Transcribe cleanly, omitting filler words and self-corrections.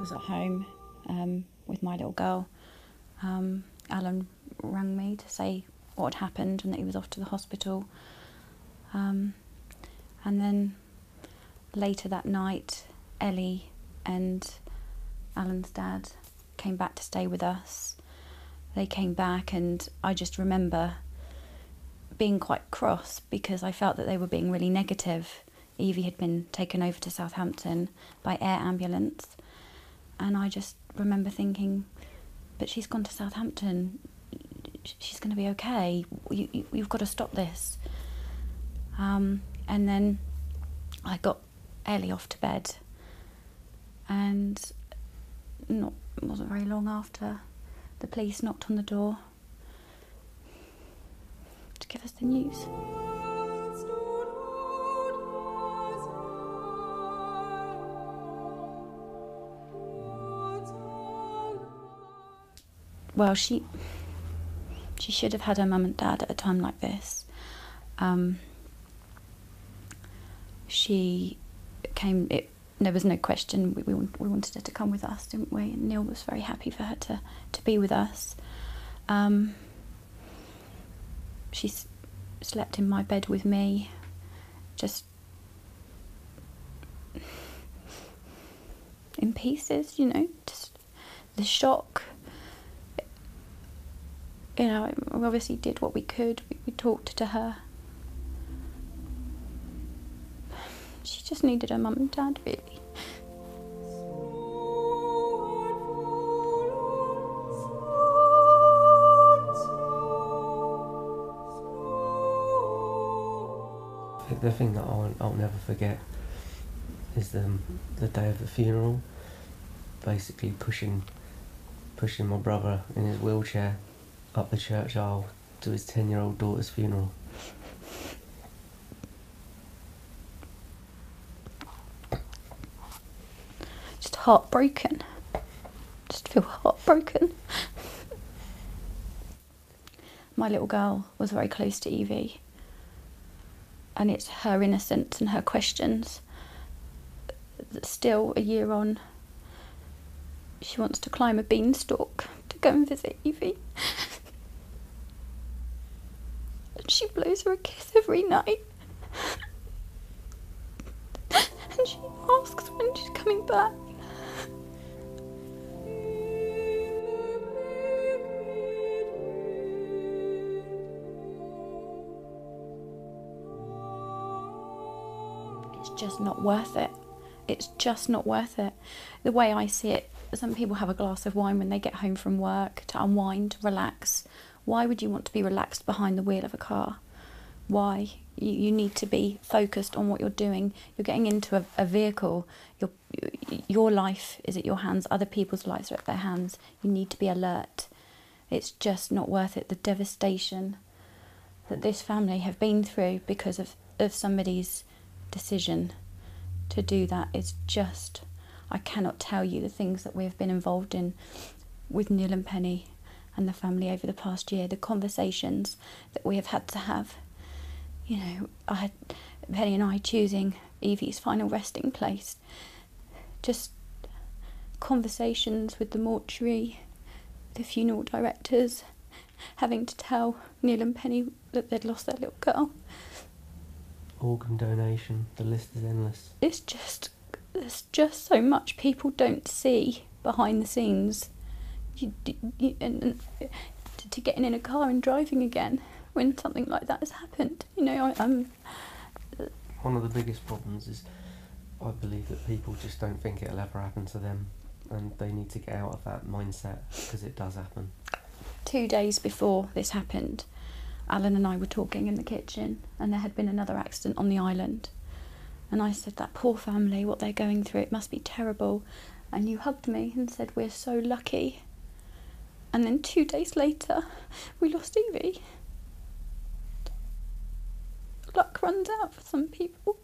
was at home with my little girl, Alan rang me to say what had happened and that he was off to the hospital. And then later that night, Ellie and Alan's dad came back to stay with us. They came back and I just remember being quite cross because I felt that they were being really negative. Evie had been taken over to Southampton by air ambulance, and I just remember thinking, but she's gone to Southampton, she's going to be okay, you've got to stop this. And then I got Ellie off to bed, and it wasn't very long after the police knocked on the door to give us the news. Well, she should have had her mum and dad at a time like this. She came. There was no question. We wanted her to come with us, didn't we? And Neil was very happy for her to be with us. She slept in my bed with me, just in pieces, you know, just the shock. You know, we obviously did what we could. We talked to her. She just needed her mum and dad, really. The thing that I'll never forget is the day of the funeral. Basically pushing my brother in his wheelchair up the church aisle to his 10-year-old daughter's funeral. Just heartbroken. Just feel heartbroken. My little girl was very close to Evie, and it's her innocence and her questions that still, a year on, she wants to climb a beanstalk to go and visit Evie. And she blows her a kiss every night. And she asks when she's coming back. It's just not worth it. It's just not worth it. The way I see it, some people have a glass of wine when they get home from work to unwind, to relax. Why would you want to be relaxed behind the wheel of a car? Why? You need to be focused on what you're doing. You're getting into a vehicle. Your life is at your hands. Other people's lives are at their hands. You need to be alert. It's just not worth it. The devastation that this family have been through because of somebody's decision to do that is just... I cannot tell you the things that we have been involved in with Neil and Penny and the family over the past year, the conversations that we have had to have. You know, I had Penny and I choosing Evie's final resting place. Just conversations with the mortuary, the funeral directors, having to tell Neil and Penny that they'd lost their little girl. Organ donation, the list is endless. There's just so much people don't see behind the scenes. And to getting in a car and driving again when something like that has happened. You know, I'm... One of the biggest problems is I believe that people just don't think it'll ever happen to them, and they need to get out of that mindset because it does happen. 2 days before this happened, Alan and I were talking in the kitchen, and there had been another accident on the island. And I said, that poor family, what they're going through, it must be terrible. And you hugged me and said, we're so lucky. And then 2 days later, we lost Evie. Luck runs out for some people.